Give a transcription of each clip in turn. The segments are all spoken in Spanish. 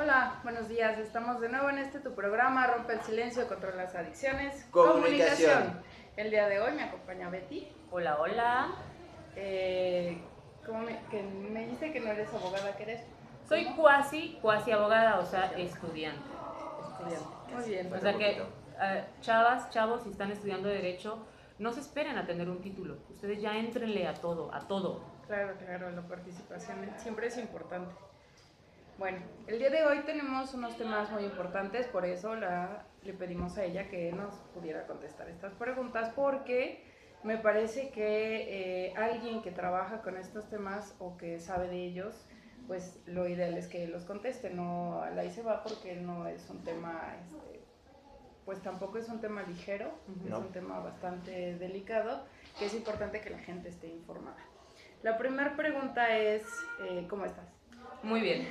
Hola, buenos días. Estamos de nuevo en tu programa Rompe el Silencio contra las Adicciones. Comunicación. El día de hoy me acompaña Betty. Hola, hola. Que me dice que no eres abogada, ¿qué eres? Soy cuasi abogada, o sea, estudiante. Muy bien. O sea que, chavos, si están estudiando Derecho, no se esperen a tener un título. Ustedes ya éntrenle a todo, a todo. Claro, la participación siempre es importante. Bueno, el día de hoy tenemos unos temas muy importantes, por eso le pedimos a ella que nos pudiera contestar estas preguntas, porque me parece que alguien que trabaja con estos temas o que sabe de ellos, pues lo ideal es que los conteste, no a la ahí se va, porque no es un tema, pues tampoco es un tema ligero, No. Es un tema bastante delicado, que es importante que la gente esté informada. La primera pregunta es, ¿cómo estás? Muy bien,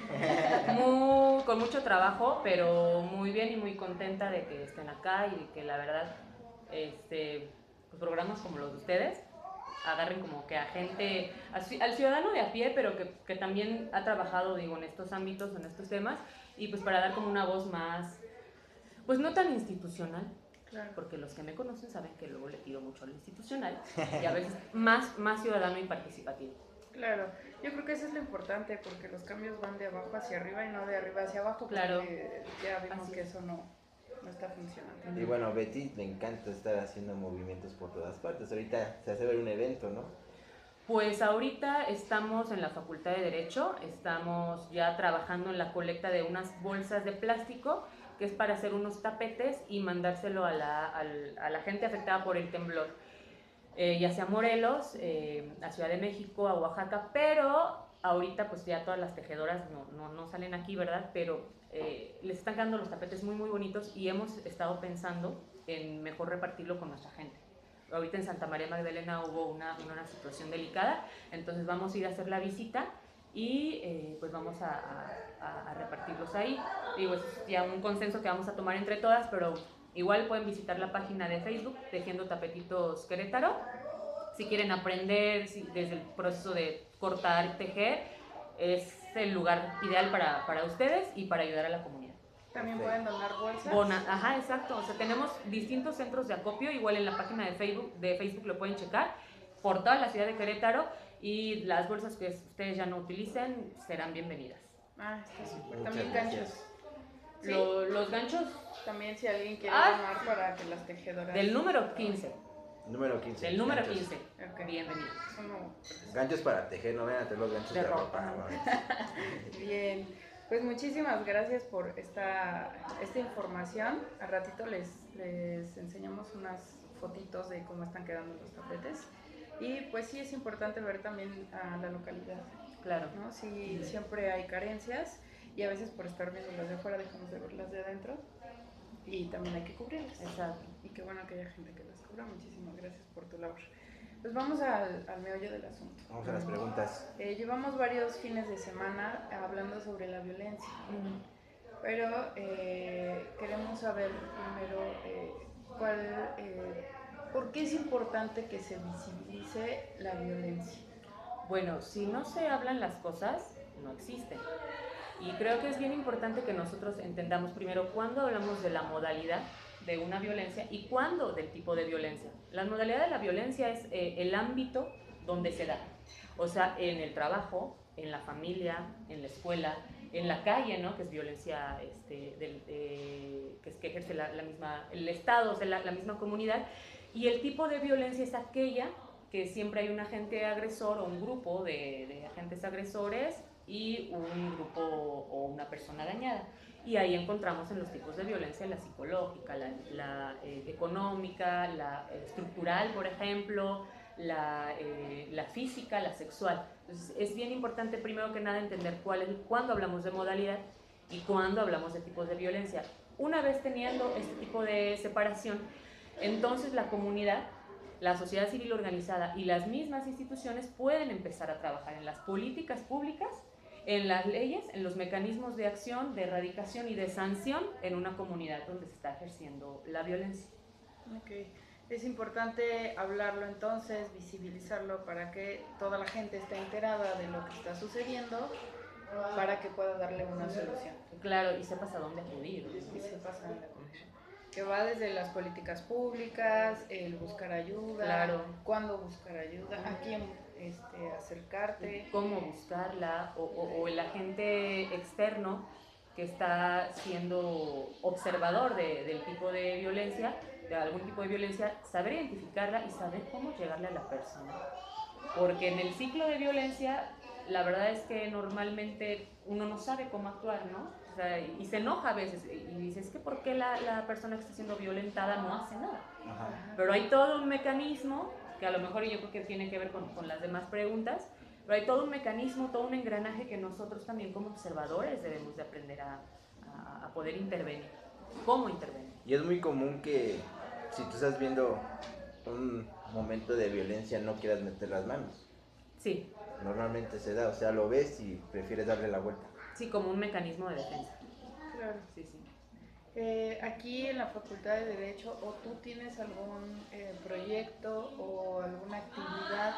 con mucho trabajo, pero muy bien y muy contenta de que estén acá y de que la verdad, pues programas como los de ustedes agarren como que a gente, al ciudadano de a pie, pero que también ha trabajado, digo, en estos ámbitos, en estos temas, y pues para dar como una voz más, pues no tan institucional, claro, porque los que me conocen saben que luego le tiro mucho a lo institucional, y a veces más ciudadano y participativo. Claro, yo creo que eso es lo importante, porque los cambios van de abajo hacia arriba y no de arriba hacia abajo, claro, ya vimos que eso no está funcionando. Y bueno, a Betty le encanta estar haciendo movimientos por todas partes. Ahorita se hace ver un evento, ¿no? Pues ahorita estamos en la Facultad de Derecho, estamos ya trabajando en la colecta de unas bolsas de plástico, que es para hacer unos tapetes y mandárselo a la gente afectada por el temblor. Ya sea Morelos, a Ciudad de México, a Oaxaca, pero ahorita pues ya todas las tejedoras no salen aquí, ¿verdad? Pero les están quedando los tapetes muy bonitos y hemos estado pensando en mejor repartirlo con nuestra gente. Ahorita en Santa María Magdalena hubo una situación delicada, entonces vamos a ir a hacer la visita y pues vamos a repartirlos ahí. Digo, es ya un consenso que vamos a tomar entre todas, pero igual pueden visitar la página de Facebook, Tejiendo Tapetitos Querétaro. Si quieren aprender desde el proceso de cortar y tejer, es el lugar ideal para ustedes y para ayudar a la comunidad. También pueden donar bolsas. Ajá, exacto. O sea, tenemos distintos centros de acopio, igual en la página de Facebook lo pueden checar, por toda la ciudad de Querétaro, y las bolsas que ustedes ya no utilicen serán bienvenidas. Ah, está súper. También ganchos. ¿Sí? Los ganchos. También si alguien quiere donar para que las tejedoras... Del número 15. Número 15. Del número 15. Okay. Bienvenidos. Ganchos para tejer, no vayan a tener los ganchos de ropa. Bien, pues muchísimas gracias por esta información. Al ratito les enseñamos unas fotitos de cómo están quedando los tapetes. Y pues sí es importante ver también a la localidad. Claro. ¿No? Sí, siempre hay carencias y a veces por estar viendo las de afuera dejamos de ver las de adentro. Y también hay que cubrirlas. Exacto. Y qué bueno que haya gente que las cubra. Muchísimas gracias por tu labor. Pues vamos al meollo del asunto. Vamos a las preguntas. Llevamos varios fines de semana hablando sobre la violencia. Pero queremos saber primero por qué es importante que se visibilice la violencia. Bueno, si no se hablan las cosas, no existen. Y creo que es bien importante que nosotros entendamos primero cuándo hablamos de la modalidad de una violencia y cuándo del tipo de violencia. La modalidad de la violencia es el ámbito donde se da. O sea, en el trabajo, en la familia, en la escuela, en la calle, ¿no? Que es violencia que ejerce el Estado, o sea, la misma comunidad. Y el tipo de violencia es aquella que siempre hay un agente agresor o un grupo de agentes agresores y un grupo o una persona dañada. Y ahí encontramos en los tipos de violencia la psicológica, la económica, la estructural, por ejemplo, la física, la sexual. Entonces es bien importante primero que nada entender cuándo hablamos de modalidad y cuándo hablamos de tipos de violencia. Una vez teniendo este tipo de separación, entonces la comunidad, la sociedad civil organizada y las mismas instituciones pueden empezar a trabajar en las políticas públicas, en las leyes, en los mecanismos de acción, de erradicación y de sanción en una comunidad donde se está ejerciendo la violencia. Okay. Es importante hablarlo entonces, visibilizarlo para que toda la gente esté enterada de lo que está sucediendo para que pueda darle una solución. Claro, y sepas a dónde acudir. Y se pasa en la conexión. Que va desde las políticas públicas, el buscar ayuda, Claro. cuándo buscar ayuda, a quién acercarte. Cómo buscarla, o el agente externo que está siendo observador del tipo de violencia, de algún tipo de violencia, saber identificarla y saber cómo llegarle a la persona. Porque en el ciclo de violencia, la verdad es que normalmente uno no sabe cómo actuar, ¿no? O sea, y se enoja a veces y dice, es que ¿por qué la persona que está siendo violentada no hace nada? Ajá. Pero hay todo un mecanismo, que a lo mejor yo creo que tiene que ver con las demás preguntas, pero hay todo un mecanismo, todo un engranaje que nosotros también como observadores debemos de aprender a poder intervenir. ¿Cómo intervenir? Y es muy común que si tú estás viendo un momento de violencia no quieras meter las manos. Sí. Normalmente se da, o sea, lo ves y prefieres darle la vuelta. Sí, como un mecanismo de defensa. Claro. Sí, sí. Aquí en la Facultad de Derecho, ¿o tú tienes algún proyecto o alguna actividad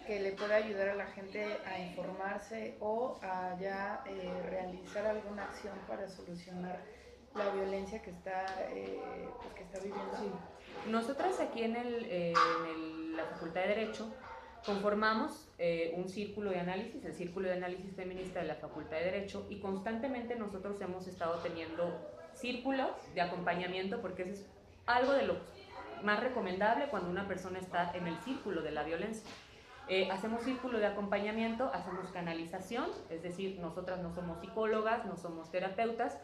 que le pueda ayudar a la gente a informarse o a ya realizar alguna acción para solucionar la violencia que está viviendo? Sí. Nosotras aquí en la Facultad de Derecho conformamos un círculo de análisis, el Círculo de Análisis Feminista de la Facultad de Derecho, y constantemente nosotros hemos estado teniendo círculos de acompañamiento, porque eso es algo de lo más recomendable cuando una persona está en el círculo de la violencia. Hacemos círculo de acompañamiento, hacemos canalización, es decir, nosotras no somos psicólogas, no somos terapeutas,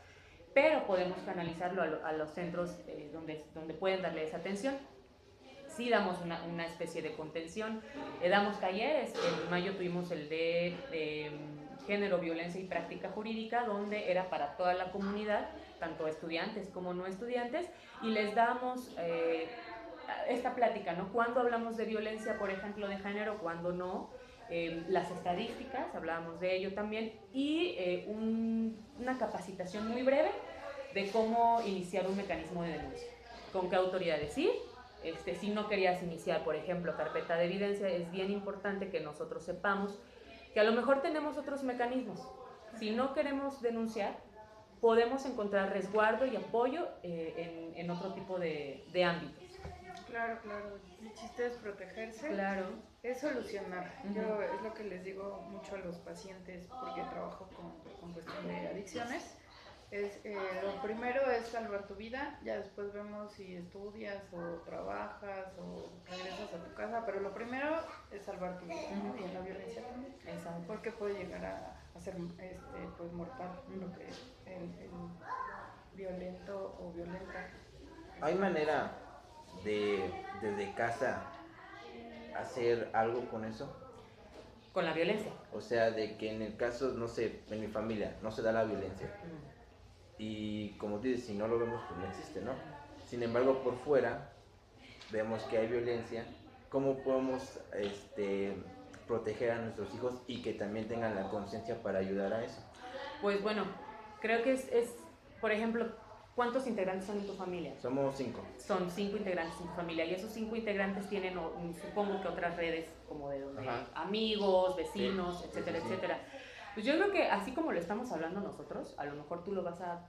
pero podemos canalizarlo a los centros donde pueden darle esa atención. Sí damos una especie de contención, damos talleres. En mayo tuvimos el de género, violencia y práctica jurídica, donde era para toda la comunidad, tanto estudiantes como no estudiantes, y les damos esta plática, ¿no? Cuando hablamos de violencia, por ejemplo, de género, cuando no, las estadísticas, hablábamos de ello también, y una capacitación muy breve de cómo iniciar un mecanismo de denuncia, con qué autoridades ir. Si no querías iniciar, por ejemplo, carpeta de evidencia, es bien importante que nosotros sepamos que a lo mejor tenemos otros mecanismos. Si no queremos denunciar, podemos encontrar resguardo y apoyo en otro tipo de ámbitos. Claro, claro. El chiste es protegerse. Claro. Es solucionar. Yo es lo que les digo mucho a los pacientes, porque trabajo con cuestión de adicciones. Lo primero es salvar tu vida, ya después vemos si estudias o trabajas o regresas a tu casa, pero lo primero es salvar tu vida, ¿no? Y en la violencia también. Exacto. Porque puede llegar a ser pues mortal lo que el violento o violenta. ¿Hay manera de desde casa hacer algo con eso? Con la violencia. O sea, de que en el caso, no sé, en mi familia no se da la violencia. Y como tú dices, si no lo vemos, pues no existe, ¿no? Sin embargo, por fuera vemos que hay violencia. ¿Cómo podemos proteger a nuestros hijos y que también tengan la conciencia para ayudar a eso? Pues bueno, creo que por ejemplo, ¿cuántos integrantes son en tu familia? Somos 5. Son 5 integrantes en tu familia, y esos 5 integrantes tienen, supongo que otras redes, como de amigos, vecinos, sí, etcétera, sí. etcétera. Pues yo creo que así como lo estamos hablando nosotros, a lo mejor tú lo vas a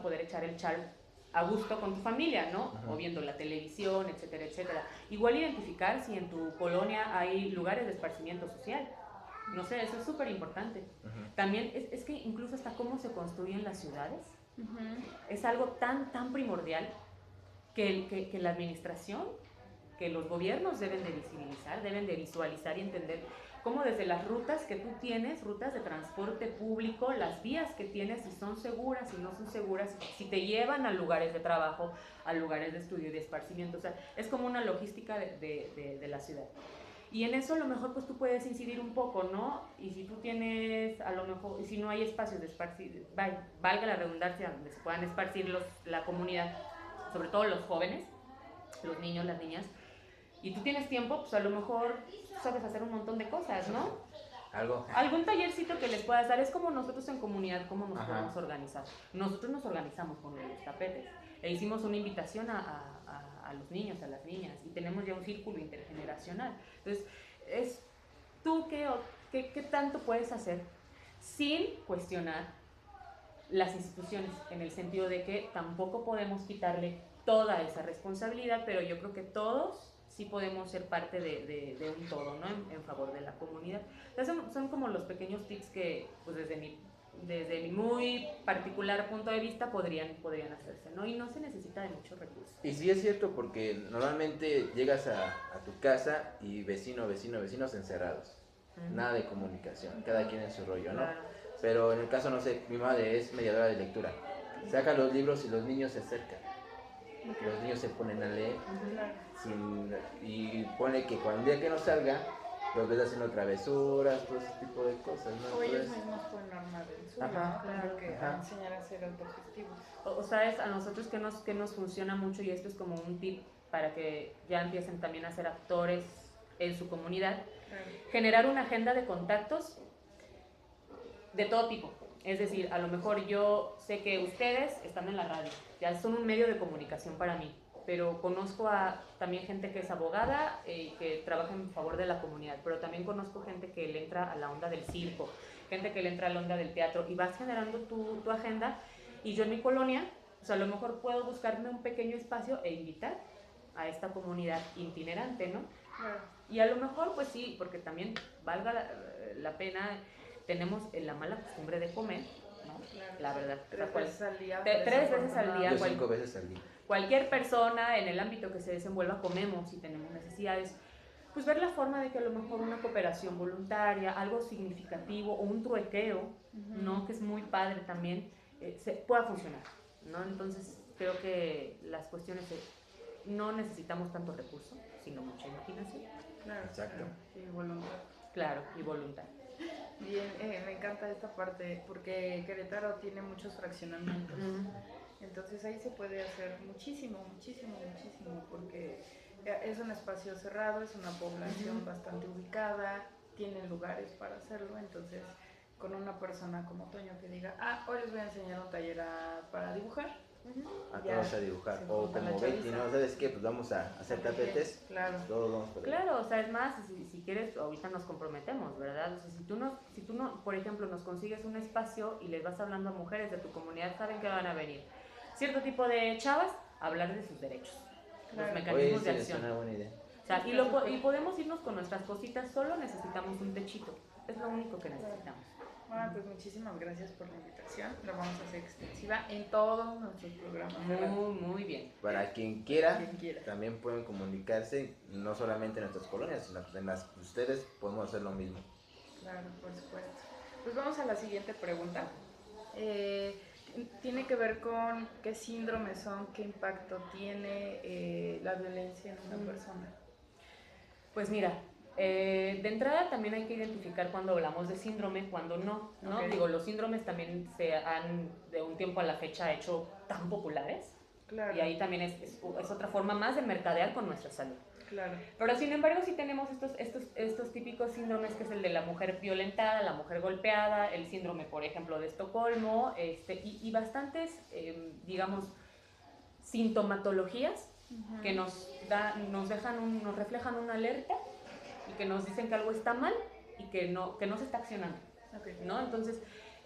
poder echar el chal a gusto con tu familia, ¿no? Ajá. O viendo la televisión, etcétera, etcétera. Igual identificar si en tu colonia hay lugares de esparcimiento social. No sé, eso es súper importante. También es que incluso hasta cómo se construyen las ciudades, es algo tan primordial que la administración, que los gobiernos deben de visibilizar, deben de visualizar y entender cómo desde las rutas que tú tienes, rutas de transporte público, las vías que tienes, si son seguras, si no son seguras, si te llevan a lugares de trabajo, a lugares de estudio y de esparcimiento. O sea, es como una logística de la ciudad. Y en eso a lo mejor pues tú puedes incidir un poco, ¿no? Y si tú tienes, a lo mejor, y si no hay espacios de esparcir, valga la redundancia, donde se puedan esparcir la comunidad, sobre todo los jóvenes, los niños, las niñas, y tú tienes tiempo, pues a lo mejor sabes hacer un montón de cosas, ¿no? Algún tallercito que les puedas dar. Es como nosotros en comunidad, cómo nos podemos organizar. Nosotros nos organizamos con los tapetes. Le hicimos una invitación a los niños, a las niñas, y tenemos ya un círculo intergeneracional. Entonces, ¿tú qué tanto puedes hacer sin cuestionar las instituciones, en el sentido de que tampoco podemos quitarle toda esa responsabilidad, pero yo creo que todos sí podemos ser parte de un todo, ¿no? En favor de la comunidad. Entonces son como los pequeños tips que, pues desde mi muy particular punto de vista podrían hacerse, ¿no? Y no se necesita de muchos recursos. Y sí es cierto, porque normalmente llegas a tu casa y vecinos encerrados. Nada de comunicación, cada quien en su rollo, ¿no? Claro. Pero en el caso, no sé, mi madre es mediadora de lectura. Saca los libros y los niños se acercan. Los niños se ponen a leer. Y pone que cuando el día que no salga, los ves haciendo travesuras, todo ese tipo de cosas, ¿no? O ellos Entonces, mismos pueden armar el suyo, Ajá, ¿no? Claro que ajá. enseñar a ser autogestivos. O sabes, a nosotros que nos funciona mucho, y esto es como un tip para que ya empiecen también a ser actores en su comunidad, Claro. generar una agenda de contactos de todo tipo. Es decir, a lo mejor yo sé que ustedes están en la radio, ya son un medio de comunicación para mí, pero conozco a también gente que es abogada y que trabaja en favor de la comunidad, pero también conozco gente que le entra a la onda del circo, gente que le entra a la onda del teatro, y vas generando tu agenda. Y yo en mi colonia, o sea, a lo mejor puedo buscarme un pequeño espacio e invitar a esta comunidad itinerante, ¿no? Claro. Y a lo mejor, pues sí, porque también valga la pena, tenemos la mala costumbre de comer, ¿no? Claro. La verdad. O sea, 3 veces al día. tres veces al día. yo 5 veces al día. Cualquier persona en el ámbito que se desenvuelva comemos y tenemos necesidades. Pues ver la forma de que a lo mejor una cooperación voluntaria, algo significativo o un truequeo, ¿no? Que es muy padre también, pueda funcionar, ¿no? Entonces creo que las cuestiones no necesitamos tanto recurso, sino mucha imaginación. Claro. Exacto. Claro. Y voluntad. Claro, y voluntad. Bien, me encanta esta parte porque Querétaro tiene muchos fraccionamientos. Entonces ahí se puede hacer muchísimo, porque es un espacio cerrado, es una población bastante ubicada, tienen lugares para hacerlo. Entonces, con una persona como Toño que diga, hoy les voy a enseñar un taller para dibujar. A Ya, todos a dibujar. se O junta la como Betty, chaviza. ¿no? ¿Sabes qué? Pues vamos a hacer tapetes. Claro. Todos vamos por ahí. Claro, o sea, es más, si quieres, ahorita nos comprometemos, ¿verdad? O sea, si tú no, por ejemplo, nos consigues un espacio y les vas hablando a mujeres de tu comunidad, saben que van a venir cierto tipo de chavas a hablar de sus derechos, Claro. los mecanismos Oye, de sí, es acción. una buena idea. O sea, y podemos irnos con nuestras cositas, solo necesitamos un techito, es lo único que necesitamos. Bueno, pues muchísimas gracias por la invitación. La vamos a hacer extensiva en todos nuestros programas. de radio. Muy bien. Para quien quiera, Quien quiera. también pueden comunicarse, no solamente en nuestras colonias, sino en las que ustedes podemos hacer lo mismo. Claro, por supuesto. Pues vamos a la siguiente pregunta. Tiene que ver con qué síndromes son, qué impacto tiene la violencia en una persona. Pues mira, de entrada también hay que identificar cuando hablamos de síndrome, cuando no, ¿no? Ok. Digo, los síndromes también se han de un tiempo a la fecha hecho tan populares, Claro. y ahí también es otra forma más de mercadear con nuestra salud. Claro. Pero sin embargo sí tenemos estos típicos síndromes, que es el de la mujer violentada, la mujer golpeada, el síndrome, por ejemplo, de Estocolmo, y bastantes, digamos, sintomatologías que nos reflejan una alerta y que nos dicen que algo está mal y que no se está accionando, Okay. ¿no? Entonces,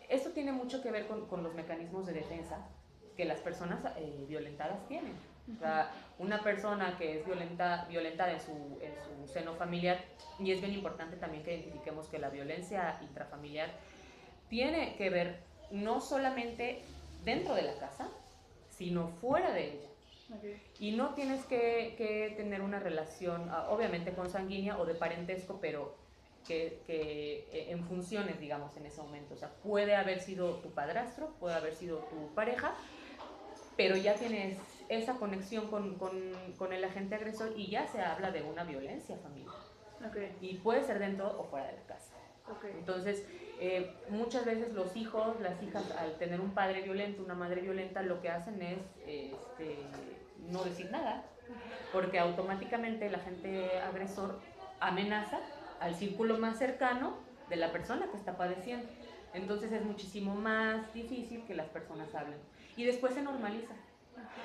esto tiene mucho que ver con los mecanismos de defensa que las personas violentadas tienen. O sea, una persona que es violentada en su seno familiar, y es bien importante también que identifiquemos que la violencia intrafamiliar tiene que ver no solamente dentro de la casa, sino fuera de ella. Okay. Y no tienes que tener una relación, obviamente consanguínea o de parentesco, pero que en funciones, digamos, en ese momento. O sea, puede haber sido tu padrastro, puede haber sido tu pareja, pero ya tienes esa conexión con el agente agresor y ya se habla de una violencia familiar. Okay. Y puede ser dentro o fuera de la casa. Okay. Entonces, muchas veces los hijos, las hijas, al tener un padre violento, una madre violenta, lo que hacen es no decir nada, porque automáticamente el agente agresor amenaza al círculo más cercano de la persona que está padeciendo. Entonces es muchísimo más difícil que las personas hablen. Y después se normaliza.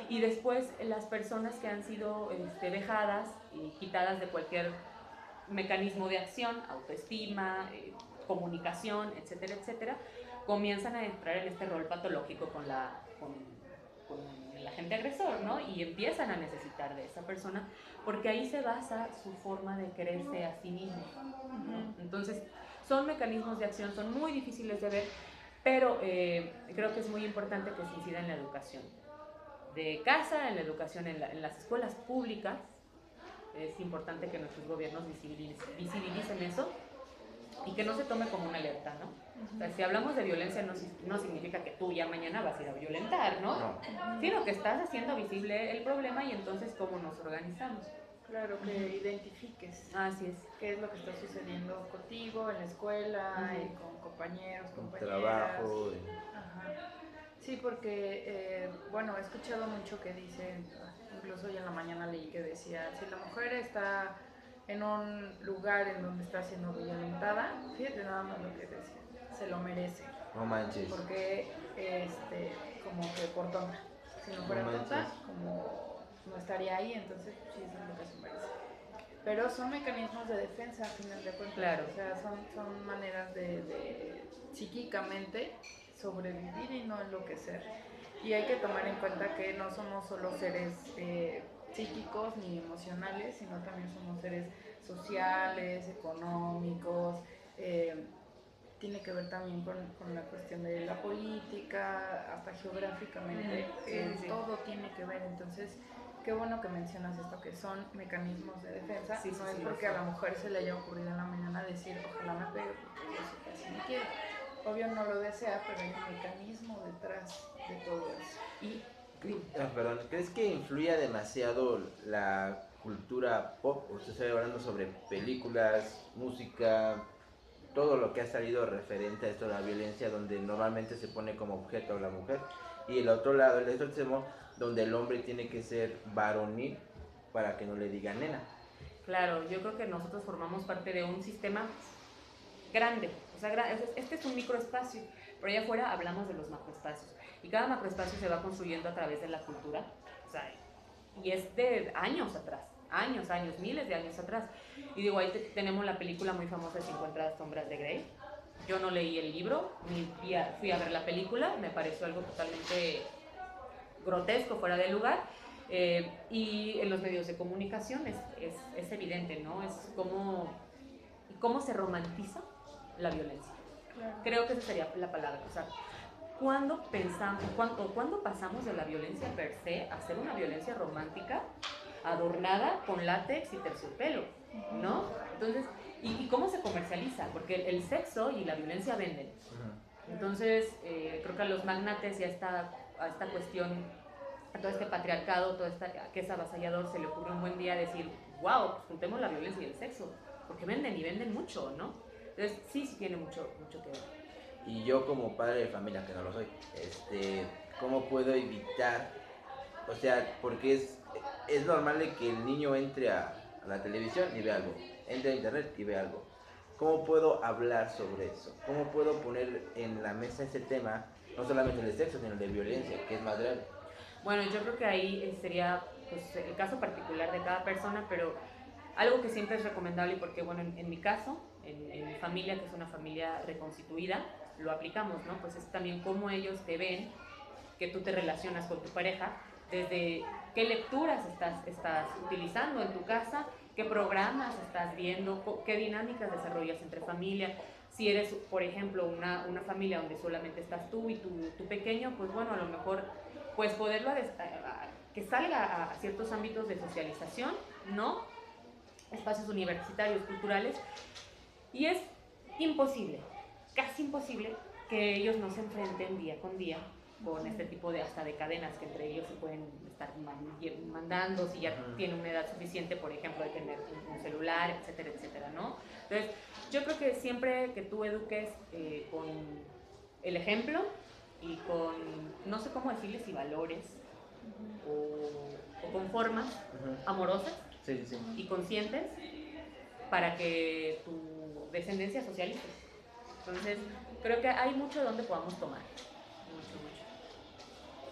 Y después las personas que han sido vejadas y quitadas de cualquier mecanismo de acción, autoestima, comunicación, etcétera, etcétera, comienzan a entrar en este rol patológico con el agente agresor, ¿no? Y empiezan a necesitar de esa persona porque ahí se basa su forma de quererse a sí mismo, ¿no? Entonces, son mecanismos de acción, son muy difíciles de ver, pero creo que es muy importante que se incida en la educación de casa, en la educación en las escuelas públicas. Es importante que nuestros gobiernos visibilicen eso y que no se tome como una alerta, ¿no? O sea, si hablamos de violencia no significa que tú ya mañana vas a ir a violentar, ¿no? No. Sino que estás haciendo visible el problema y entonces cómo nos organizamos. Claro, que identifiques Así es. qué es lo que está sucediendo contigo en la escuela, Ujú. con compañeros, Un compañeras. trabajo. Ajá. Sí, porque, bueno, he escuchado mucho que dicen, incluso hoy en la mañana leí que decía, si la mujer está en un lugar en donde está siendo violentada, fíjate nada más lo que decía, se lo merece, No manches. porque, como que por tonta, si no fuera No tonta, manches. como no estaría ahí, entonces sí, eso es lo que se merece. Pero son mecanismos de defensa, a final de cuentas. Claro. O sea, son maneras de psíquicamente sobrevivir y no enloquecer. Y hay que tomar en cuenta que no somos solo seres psíquicos ni emocionales, sino también somos seres sociales, económicos. Tiene que ver también con la cuestión de la política, hasta geográficamente. Sí. Todo tiene que ver. Entonces, qué bueno que mencionas esto, que son mecanismos de defensa. Sí, no sí, es sí, porque lo a la mujer se le haya ocurrido en la mañana decir, ojalá me pegue, porque yo sé que así me quiere. Obvio no lo desea, pero hay un mecanismo detrás de todo eso. Y Perdón, ¿crees que influya demasiado la cultura pop? Usted está hablando sobre películas, música, todo lo que ha salido referente a esto de la violencia, donde normalmente se pone como objeto a la mujer. Y el otro lado, el otro extremo, donde el hombre tiene que ser varonil para que no le digan nena. claro, yo creo que nosotros formamos parte de un sistema grande, o sea, este es un microespacio, pero allá afuera hablamos de los macroespacios, y cada macroespacio se va construyendo a través de la cultura, o sea, y es de años atrás, años, miles de años atrás. Y digo, ahí tenemos la película muy famosa de 50 sombras de Grey. Yo no leí el libro, ni fui a ver la película, me pareció algo totalmente grotesco, fuera de lugar. Y en los medios de comunicación es evidente, ¿no? Es cómo se romantiza la violencia. Claro. Creo que esa sería la palabra. O sea, ¿cuándo pasamos de la violencia per se a ser una violencia romántica adornada con látex y terciopelo, ¿no? Entonces, ¿y cómo se comercializa? Porque el sexo y la violencia venden. Entonces, creo que a los magnates y a esta cuestión, a todo este patriarcado, que es avasallador, se le ocurre un buen día decir, wow, pues juntemos la violencia y el sexo, porque venden y venden mucho, ¿no? Entonces, sí tiene mucho que ver. Y yo como padre de familia, que no lo soy, ¿cómo puedo evitar? O sea, porque es normal de que el niño entre a la televisión y vea algo, entre a internet y vea algo. ¿Cómo puedo hablar sobre eso? ¿Cómo puedo poner en la mesa ese tema, no solamente el de sexo, sino el de violencia, que es más grave? Bueno, yo creo que ahí sería pues, el caso particular de cada persona, pero algo que siempre es recomendable, porque bueno, en mi caso, en mi familia, que es una familia reconstituida, lo aplicamos, ¿no? Pues es también cómo ellos te ven, que tú te relacionas con tu pareja, desde qué lecturas estás utilizando en tu casa, qué programas estás viendo, qué dinámicas desarrollas entre familia. Si eres, por ejemplo, una familia donde solamente estás tú y tu pequeño, pues bueno, a lo mejor pues poderlo que salga a ciertos ámbitos de socialización, ¿no? Espacios universitarios, culturales, y es imposible, casi imposible, que ellos no se enfrenten día con día con este tipo de hasta de cadenas que entre ellos se pueden estar mandando, si ya tiene una edad suficiente, por ejemplo, de tener un celular, etcétera, etcétera, ¿no? Entonces, yo creo que siempre que tú eduques con el ejemplo y con, no sé cómo decirles, si valores o con formas amorosas y conscientes para que tu descendencia socialice. Entonces, creo que hay mucho de donde podamos tomar.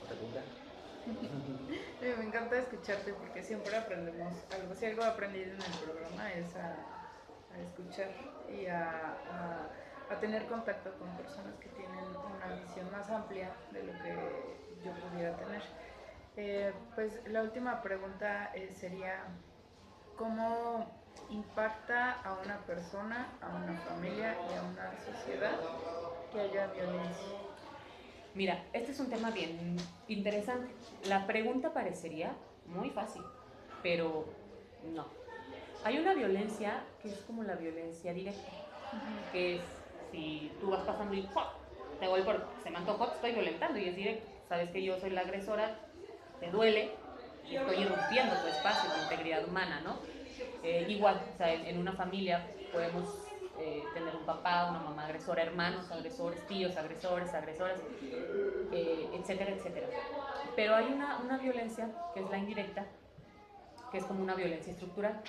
¿Otra pregunta? Me encanta escucharte porque siempre aprendemos algo. Si algo he aprendido en el programa es a escuchar y a a tener contacto con personas que tienen una visión más amplia de lo que yo pudiera tener. Pues la última pregunta sería, ¿cómo impacta a una persona, a una familia y a una sociedad que haya violencia? Mira, este es un tema bien interesante. La pregunta parecería muy fácil, pero no. Hay una violencia que es como la violencia directa, que es si tú vas pasando y ¡pum!, te voy por, se me antojó, te estoy violentando y es directo. Sabes que yo soy la agresora, te duele y estoy irrumpiendo tu espacio, tu integridad humana, ¿no? Igual, o sea, en una familia podemos tener un papá, una mamá agresora, hermanos agresores, tíos agresores, agresoras, etcétera, etcétera. Pero hay una violencia que es la indirecta, que es como una violencia estructural.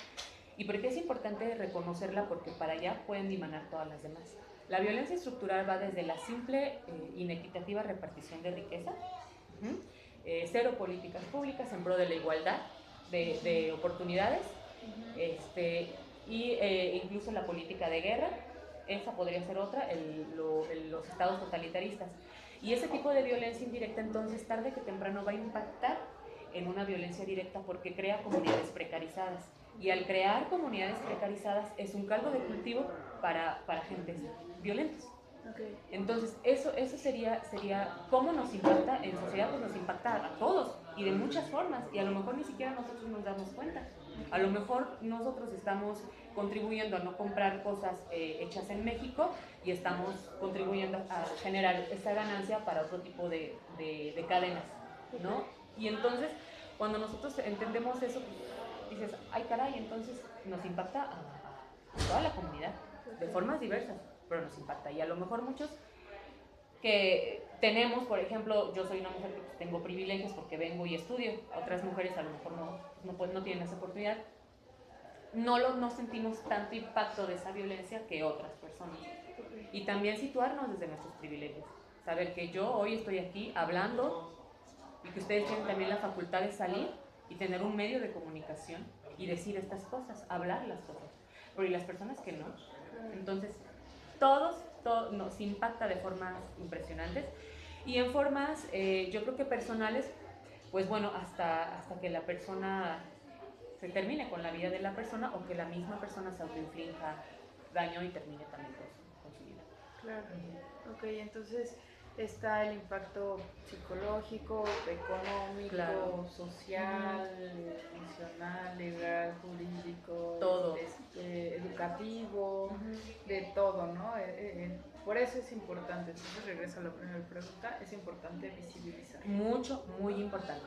¿Y por qué es importante reconocerla? Porque para allá pueden dimanar todas las demás. La violencia estructural va desde la simple inequitativa repartición de riqueza, cero políticas públicas en pro de la igualdad de oportunidades, incluso la política de guerra, esa podría ser otra, los estados totalitaristas. Y ese tipo de violencia indirecta entonces tarde que temprano va a impactar en una violencia directa porque crea comunidades precarizadas. Y al crear comunidades precarizadas es un caldo de cultivo para gentes violentas. Okay. Entonces, eso sería cómo nos impacta en sociedad, pues nos impacta a todos y de muchas formas, y a lo mejor ni siquiera nosotros nos damos cuenta. A lo mejor nosotros estamos contribuyendo a no comprar cosas hechas en México y estamos contribuyendo a generar esa ganancia para otro tipo de cadenas, ¿no? Y entonces, cuando nosotros entendemos eso, pues, dices, ay caray, entonces nos impacta a toda la comunidad, de formas diversas, pero nos impacta. Y a lo mejor muchos que tenemos, por ejemplo, yo soy una mujer que pues, tengo privilegios porque vengo y estudio, otras mujeres a lo mejor no tienen esa oportunidad, no sentimos tanto impacto de esa violencia que otras personas. Y también situarnos desde nuestros privilegios, saber que yo hoy estoy aquí hablando y que ustedes tienen también la facultad de salir y tener un medio de comunicación y decir estas cosas, hablar las cosas, pero y las personas que no. Entonces, todo nos impacta de formas impresionantes y en formas, yo creo que personales, pues bueno, hasta que la persona se termine con la vida de la persona o que la misma persona se autoinflinja daño y termine también con su vida. Claro. Ok, entonces está el impacto psicológico, económico, claro, social, funcional, legal, jurídico, todo, educativo, de todo, ¿no? Por eso es importante, entonces regreso a la primera pregunta, es importante visibilizar. Mucho, muy importante.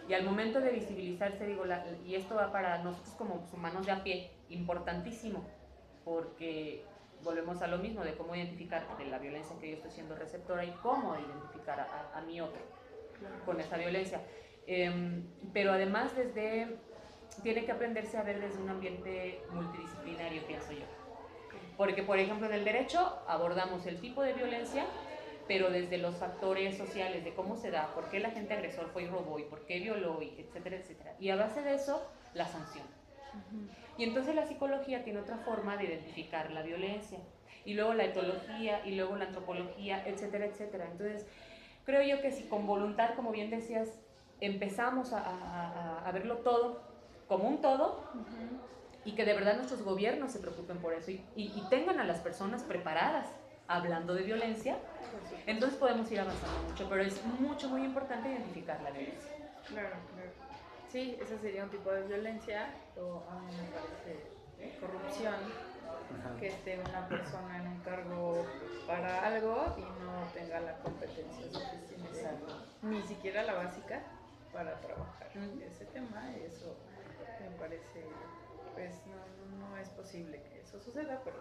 Y al momento de visibilizarse, digo, y esto va para nosotros como humanos de a pie, importantísimo, porque volvemos a lo mismo de cómo identificar de la violencia que yo estoy siendo receptora y cómo identificar a mi otro con esa violencia. Pero además tiene que aprenderse a ver desde un ambiente multidisciplinario, pienso yo. Porque, por ejemplo, en el derecho abordamos el tipo de violencia, pero desde los factores sociales, de cómo se da, por qué el agente agresor fue y robó, y por qué violó, y etcétera, etcétera. Y a base de eso, la sanción. Y entonces la psicología tiene otra forma de identificar la violencia, y luego la etología, y luego la antropología, etcétera, etcétera. Entonces, creo yo que si con voluntad, como bien decías, empezamos a verlo todo como un todo, y que de verdad nuestros gobiernos se preocupen por eso, y tengan a las personas preparadas hablando de violencia, entonces podemos ir avanzando mucho, pero es muy importante identificar la violencia. Claro, claro. Sí, ese sería un tipo de violencia, o a mí me parece corrupción, que esté una persona en un cargo para algo y no tenga la competencia suficiente, ni siquiera la básica, para trabajar ese tema. Eso me parece, pues no es posible que eso suceda, pero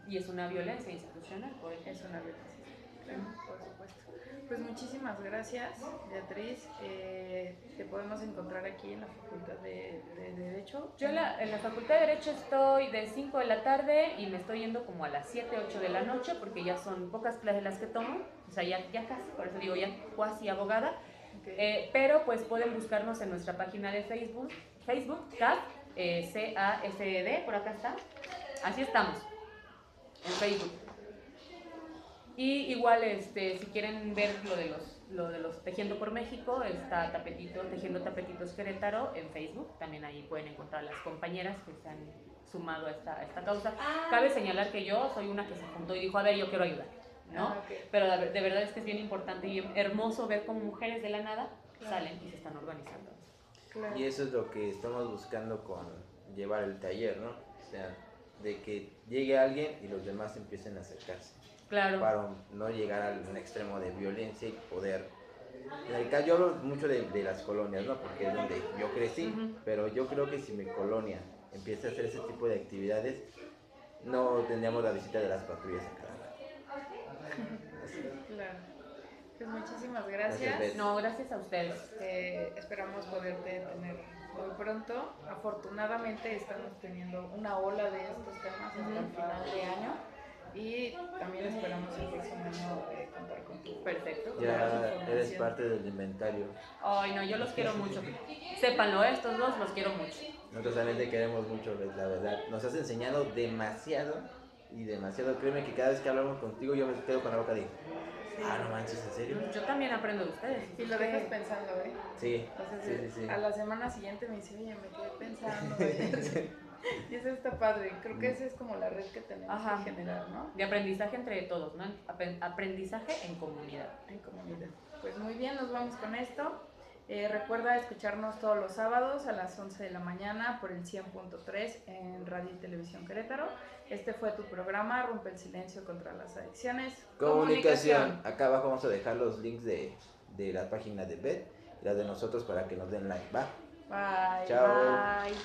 y es una violencia institucional, por ejemplo. Es una violencia, claro, por supuesto. Pues muchísimas gracias, Beatriz. Te podemos encontrar aquí en la Facultad de Derecho. Yo en la Facultad de Derecho estoy de 5 de la tarde y me estoy yendo como a las 7, 8 de la noche porque ya son pocas clases las que tomo, o sea, ya casi, por eso digo ya cuasi abogada. Okay. Pero pues pueden buscarnos en nuestra página de Facebook, CASD, CASD, por acá está. Así estamos, en Facebook. Y igual, si quieren ver lo de los Tejiendo por México, está Tejiendo Tapetitos Querétaro en Facebook. También ahí pueden encontrar a las compañeras que se han sumado a esta causa. Cabe señalar que yo soy una que se juntó y dijo, a ver, yo quiero ayudar, ¿no? Okay. Pero de verdad es que es bien importante y hermoso ver cómo mujeres de la nada salen y se están organizando. Claro. Y eso es lo que estamos buscando con llevar el taller, ¿no? O sea, de que llegue alguien y los demás empiecen a acercarse. Claro. Para no llegar a un extremo de violencia y poder... En el caso, yo hablo mucho de las colonias, ¿no? Porque es donde yo crecí, pero yo creo que si mi colonia empieza a hacer ese tipo de actividades, no tendríamos la visita de las patrullas a cada rato. Claro. Pues muchísimas gracias. Gracias, No, gracias a ustedes. Esperamos poderte tener muy pronto. Afortunadamente estamos teniendo una ola de estos temas hasta el final de año y también esperamos el próximo año contar contigo. Perfecto. Ya eres parte del inventario. Ay, no, yo los quiero mucho. Sépanlo, estos dos los quiero mucho. Nosotros también te queremos mucho, Beth, la verdad. Nos has enseñado demasiado y demasiado. Créeme que cada vez que hablamos contigo yo me quedo con la boca de... Ah, no manches, ¿en serio? Yo también aprendo de ustedes. Y lo dejas pensando, ¿eh? Sí, Entonces, sí. a la semana siguiente me dice, oye, me quedé pensando. Y eso está padre. Creo que esa es como la red que tenemos que generar, ¿no? De aprendizaje entre todos, ¿no? Aprendizaje en comunidad. En comunidad. Pues muy bien, nos vamos con esto. Recuerda escucharnos todos los sábados a las 11 de la mañana por el 100.3 en Radio y Televisión Querétaro. Este fue tu programa, Rompe el Silencio contra las Adicciones. Comunicación. Acá abajo vamos a dejar los links de la página de Beth y las de nosotros para que nos den like. Va. Bye. Chao. Bye.